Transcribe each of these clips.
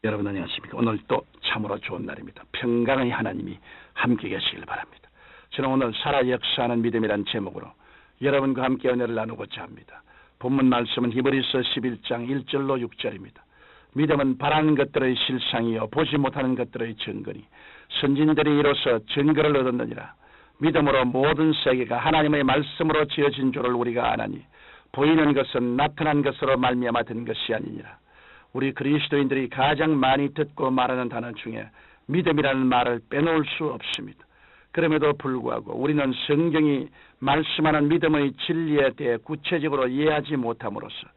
여러분 안녕하십니까? 오늘 또 참으로 좋은 날입니다. 평강의 하나님이 함께 계시길 바랍니다. 저는 오늘 살아 역사하는 믿음이란 제목으로 여러분과 함께 은혜를 나누고자 합니다. 본문 말씀은 히브리서 11장 1절로 6절입니다. 믿음은 바라는 것들의 실상이요 보지 못하는 것들의 증거니 선진들이 이로써 증거를 얻었느니라. 믿음으로 모든 세계가 하나님의 말씀으로 지어진 줄을 우리가 아나니 보이는 것은 나타난 것으로 말미암아 된 것이 아니니라. 우리 그리스도인들이 가장 많이 듣고 말하는 단어 중에 믿음이라는 말을 빼놓을 수 없습니다. 그럼에도 불구하고 우리는 성경이 말씀하는 믿음의 진리에 대해 구체적으로 이해하지 못함으로써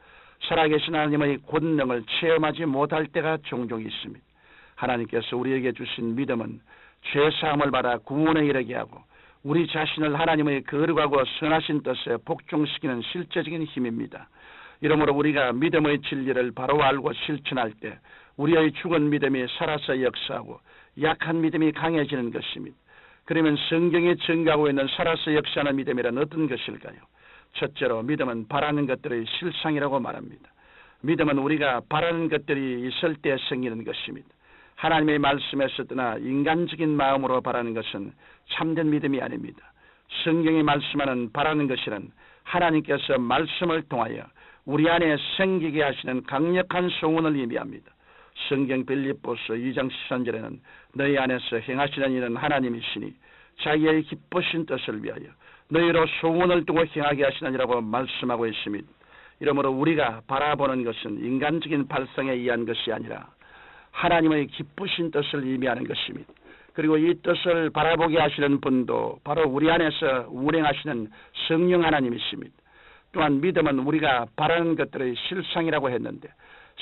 살아계신 하나님의 권능을 체험하지 못할 때가 종종 있습니다. 하나님께서 우리에게 주신 믿음은 죄사함을 받아 구원에 이르게 하고 우리 자신을 하나님의 거룩하고 선하신 뜻에 복종시키는 실제적인 힘입니다. 이러므로 우리가 믿음의 진리를 바로 알고 실천할 때 우리의 죽은 믿음이 살아서 역사하고 약한 믿음이 강해지는 것입니다. 그러면 성경이 증가하고 있는 살아서 역사하는 믿음이란 어떤 것일까요? 첫째로 믿음은 바라는 것들의 실상이라고 말합니다. 믿음은 우리가 바라는 것들이 있을 때 생기는 것입니다. 하나님의 말씀에서 떠나 인간적인 마음으로 바라는 것은 참된 믿음이 아닙니다. 성경이 말씀하는 바라는 것이란 하나님께서 말씀을 통하여 우리 안에 생기게 하시는 강력한 소원을 의미합니다. 성경 빌립보서 2장 13절에는 너희 안에서 행하시는 일은 하나님이시니 자기의 기쁘신 뜻을 위하여 너희로 소원을 두고 행하게 하시느니라고 말씀하고 있습니다. 이러므로 우리가 바라보는 것은 인간적인 발상에 의한 것이 아니라 하나님의 기쁘신 뜻을 의미하는 것입니다. 그리고 이 뜻을 바라보게 하시는 분도 바로 우리 안에서 운행하시는 성령 하나님이십니다. 또한 믿음은 우리가 바라는 것들의 실상이라고 했는데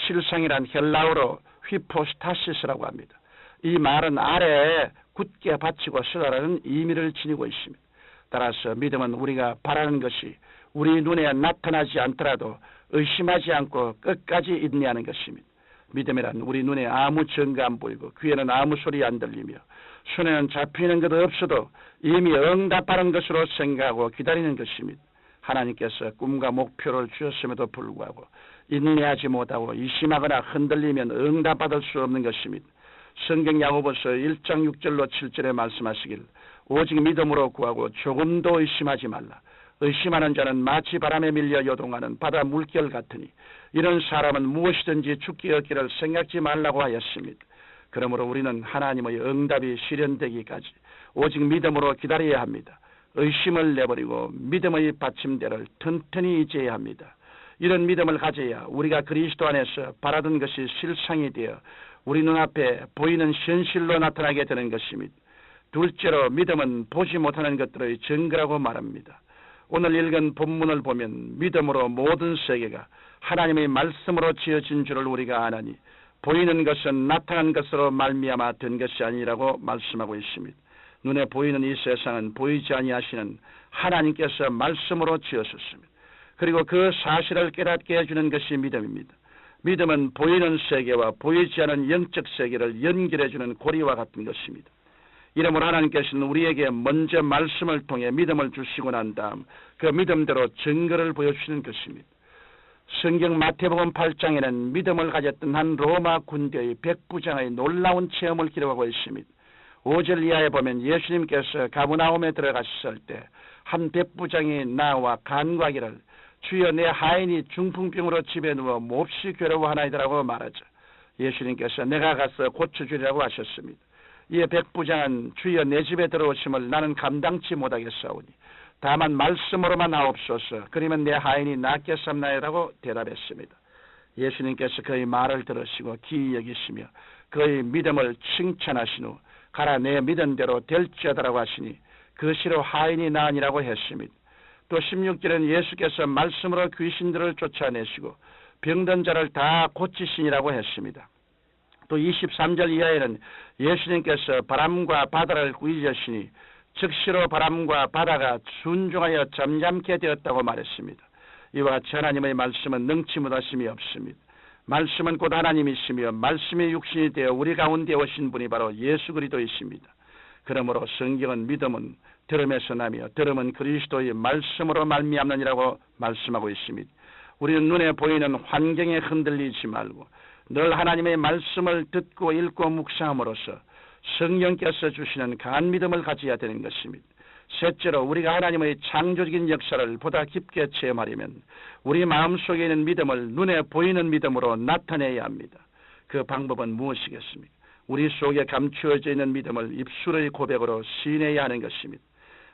실상이란 헬라어로 휘포스타시스라고 합니다. 이 말은 아래에 굳게 받치고 서라라는 의미를 지니고 있습니다. 따라서 믿음은 우리가 바라는 것이 우리 눈에 나타나지 않더라도 의심하지 않고 끝까지 인내하는 것입니다. 믿음이란 우리 눈에 아무 증거 안 보이고 귀에는 아무 소리 안 들리며 손에는 잡히는 것 없어도 이미 응답하는 것으로 생각하고 기다리는 것입니다. 하나님께서 꿈과 목표를 주셨음에도 불구하고 인내하지 못하고 의심하거나 흔들리면 응답받을 수 없는 것입니다. 성경 야고보서 1장 6절로 7절에 말씀하시길 오직 믿음으로 구하고 조금도 의심하지 말라. 의심하는 자는 마치 바람에 밀려 요동하는 바다 물결 같으니 이런 사람은 무엇이든지 죽기 얻기를 생각지 말라고 하였습니다. 그러므로 우리는 하나님의 응답이 실현되기까지 오직 믿음으로 기다려야 합니다. 의심을 내버리고 믿음의 받침대를 튼튼히 의지해야 합니다. 이런 믿음을 가져야 우리가 그리스도 안에서 바라던 것이 실상이 되어 우리 눈앞에 보이는 현실로 나타나게 되는 것입니다. 둘째로 믿음은 보지 못하는 것들의 증거라고 말합니다. 오늘 읽은 본문을 보면 믿음으로 모든 세계가 하나님의 말씀으로 지어진 줄을 우리가 아나니 보이는 것은 나타난 것으로 말미암아 된 것이 아니라고 말씀하고 있습니다. 눈에 보이는 이 세상은 보이지 아니하시는 하나님께서 말씀으로 지으셨습니다. 그리고 그 사실을 깨닫게 해주는 것이 믿음입니다. 믿음은 보이는 세계와 보이지 않은 영적 세계를 연결해주는 고리와 같은 것입니다. 이러므로 하나님께서는 우리에게 먼저 말씀을 통해 믿음을 주시고 난 다음 그 믿음대로 증거를 보여주시는 것입니다. 성경 마태복음 8장에는 믿음을 가졌던 한 로마 군대의 백부장의 놀라운 체험을 기록하고 있습니다. 5절 이하에 보면 예수님께서 가버나움에 들어가셨을 때 한 백부장이 나와 간구하기를 주여 내 하인이 중풍병으로 집에 누워 몹시 괴로워하나이다라고 말하자 예수님께서 내가 가서 고쳐주리라고 하셨습니다. 이에 백부장은 주여 내 집에 들어오심을 나는 감당치 못하겠사오니 다만 말씀으로만 하옵소서 그러면 내 하인이 낫겠사옵나이라고 대답했습니다. 예수님께서 그의 말을 들으시고 기이 여기시며 그의 믿음을 칭찬하신 후 가라 내 믿은 대로 될지어다라고 하시니 그시로 하인이 나으니라고 했습니다. 또 16절에는 예수께서 말씀으로 귀신들을 쫓아내시고 병든 자를 다 고치시니라고 했습니다. 또 23절 이하에는 예수님께서 바람과 바다를 꾸짖으시니 즉시로 바람과 바다가 순종하여 잠잠게 되었다고 말했습니다. 이와 같이 하나님의 말씀은 능치 못하심이 없습니다. 말씀은 곧 하나님이시며 말씀이 육신이 되어 우리 가운데 오신 분이 바로 예수 그리스도이십니다. 그러므로 성경은 믿음은 들음에서 나며 들음은 그리스도의 말씀으로 말미암느니라고 말씀하고 있습니다. 우리는 눈에 보이는 환경에 흔들리지 말고 늘 하나님의 말씀을 듣고 읽고 묵상함으로써 성령께서 주시는 강한 믿음을 가져야 되는 것입니다. 셋째로 우리가 하나님의 창조적인 역사를 보다 깊게 체험하려면 우리 마음속에 있는 믿음을 눈에 보이는 믿음으로 나타내야 합니다. 그 방법은 무엇이겠습니까? 우리 속에 감추어져 있는 믿음을 입술의 고백으로 시인해야 하는 것입니다.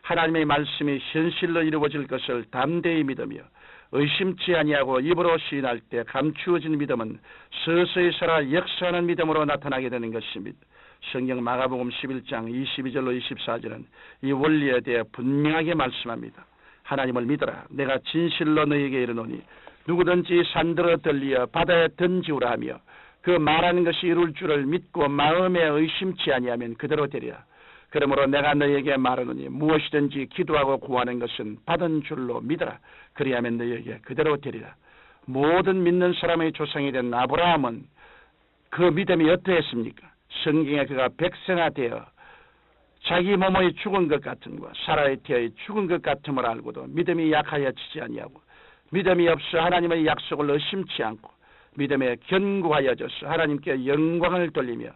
하나님의 말씀이 현실로 이루어질 것을 담대히 믿으며 의심치 아니하고 입으로 시인할 때 감추어진 믿음은 서서히 살아 역사하는 믿음으로 나타나게 되는 것입니다. 성경 마가복음 11장 22절로 24절은 이 원리에 대해 분명하게 말씀합니다. 하나님을 믿어라. 내가 진실로 너에게 이르노니 누구든지 산들어 들리어 바다에 던지우라 하며 그 말하는 것이 이룰 줄을 믿고 마음에 의심치 아니하면 그대로 되리라. 그러므로 내가 너에게 말하노니 무엇이든지 기도하고 구하는 것은 받은 줄로 믿어라. 그리하면 너에게 그대로 되리라. 모든 믿는 사람의 조상이 된 아브라함은 그 믿음이 어떠했습니까? 성경에 그가 백성화되어 자기 몸의 죽은 것 같음과 사라의 태의 죽은 것 같음을 알고도 믿음이 약하여지지 아니하고 믿음이 없어 하나님의 약속을 의심치 않고 믿음에 견고하여져서 하나님께 영광을 돌리며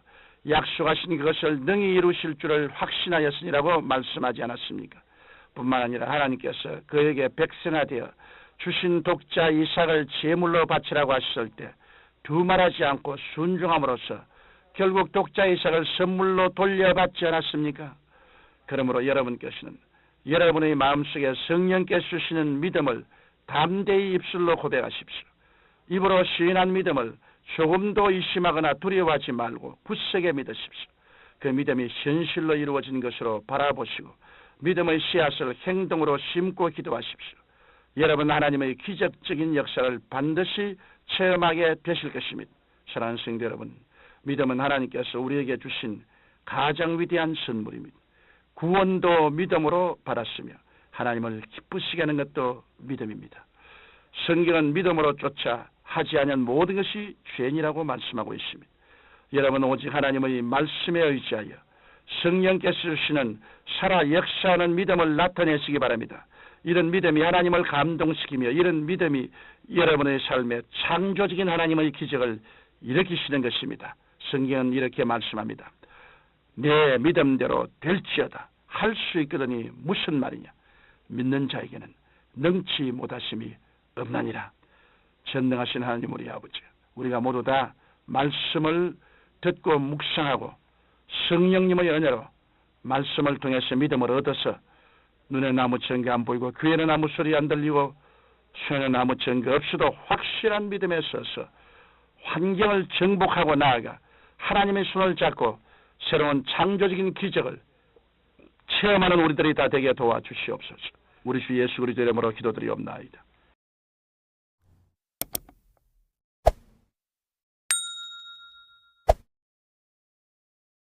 약속하신 그것을 능히 이루실 줄을 확신하였으니라고 말씀하지 않았습니까? 뿐만 아니라 하나님께서 그에게 백성화되어 주신 독자 이삭을 제물로 바치라고 하셨을 때 두말하지 않고 순종함으로써 결국 독자 이삭을 선물로 돌려받지 않았습니까? 그러므로 여러분께서는 여러분의 마음속에 성령께서 주시는 믿음을 담대히 입술로 고백하십시오. 입으로 시인한 믿음을 조금도 의심하거나 두려워하지 말고 굳세게 믿으십시오. 그 믿음이 현실로 이루어진 것으로 바라보시고 믿음의 씨앗을 행동으로 심고 기도하십시오. 여러분 하나님의 기적적인 역사를 반드시 체험하게 되실 것입니다. 사랑하는 성도 여러분, 믿음은 하나님께서 우리에게 주신 가장 위대한 선물입니다. 구원도 믿음으로 받았으며 하나님을 기쁘시게 하는 것도 믿음입니다. 성경은 믿음으로 쫓아 하지 않은 모든 것이 죄인이라고 말씀하고 있습니다. 여러분 오직 하나님의 말씀에 의지하여 성령께서 주시는 살아 역사하는 믿음을 나타내시기 바랍니다. 이런 믿음이 하나님을 감동시키며 이런 믿음이 여러분의 삶에 창조적인 하나님의 기적을 일으키시는 것입니다. 성경은 이렇게 말씀합니다. 내 믿음대로 될지어다. 할 수 있거든이 무슨 말이냐. 믿는 자에게는 능치 못하심이 없나니라. 전능하신 하나님 우리 아버지, 우리가 모두 다 말씀을 듣고 묵상하고 성령님의 은혜로 말씀을 통해서 믿음을 얻어서 눈에 아무 증거 안 보이고 귀에는 아무 소리 안 들리고 손에는 아무 증거 없이도 확실한 믿음에 서서 환경을 정복하고 나아가 하나님의 손을 잡고 새로운 창조적인 기적을 체험하는 우리들이 다 되게 도와주시옵소서. 우리 주 예수 그리스도 이름으로 기도드리옵나이다.